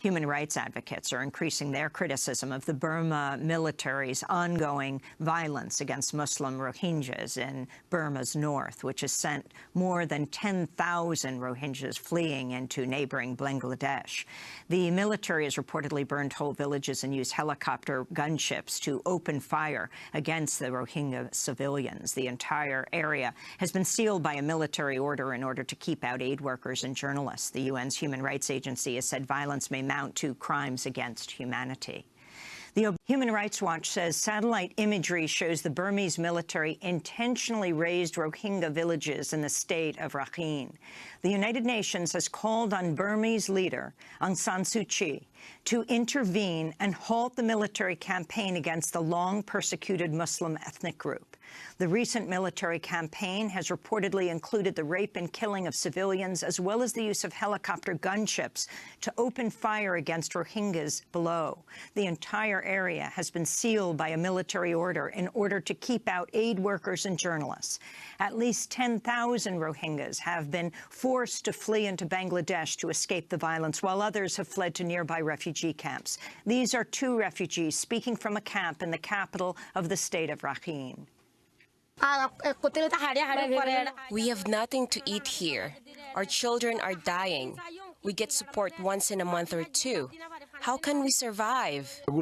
Human rights advocates are increasing their criticism of the Burma military's ongoing violence against Muslim Rohingyas in Burma's north, which has sent more than 10,000 Rohingyas fleeing into neighboring Bangladesh. The military has reportedly burned whole villages and used helicopter gunships to open fire against the Rohingya civilians. The entire area has been sealed by a military order in order to keep out aid workers and journalists. The UN's Human Rights Agency has said violence may mount to crimes against humanity. The Human Rights Watch says satellite imagery shows the Burmese military intentionally razed Rohingya villages in the state of Rakhine. The United Nations has called on Burmese leader Aung San Suu Kyi to intervene and halt the military campaign against the long-persecuted Muslim ethnic group. The recent military campaign has reportedly included the rape and killing of civilians, as well as the use of helicopter gunships to open fire against Rohingyas below. The entire area has been sealed by a military order in order to keep out aid workers and journalists. At least 10,000 Rohingyas have been forced to flee into Bangladesh to escape the violence, while others have fled to nearby refugee camps. These are two refugees speaking from a camp in the capital of the state of Rakhine. We have nothing to eat here. Our children are dying. We get support once in a month or two. How can we survive? We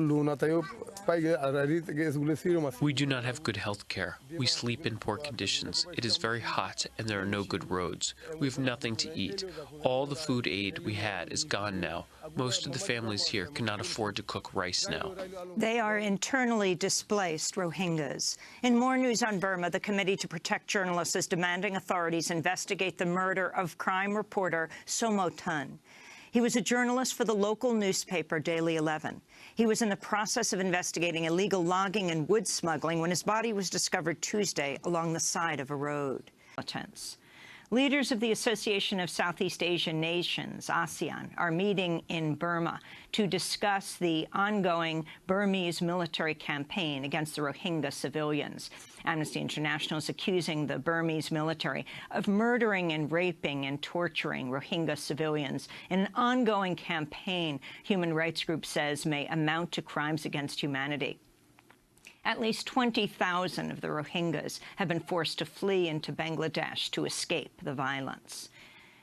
do not have good health care. We sleep in poor conditions. It is very hot and there are no good roads. We have nothing to eat. All the food aid we had is gone now. Most of the families here cannot afford to cook rice now. They are internally displaced Rohingyas. In more news on Burma, the Committee to Protect Journalists is demanding authorities investigate the murder of crime reporter Somo Tun. He was a journalist for the local newspaper Daily 11. He was in the process of investigating illegal logging and wood smuggling when his body was discovered Tuesday along the side of a road. Leaders of the Association of Southeast Asian Nations, ASEAN, are meeting in Burma to discuss the ongoing Burmese military campaign against the Rohingya civilians. Amnesty International is accusing the Burmese military of murdering and raping and torturing Rohingya civilians in an ongoing campaign human rights group says may amount to crimes against humanity. At least 20,000 of the Rohingyas have been forced to flee into Bangladesh to escape the violence.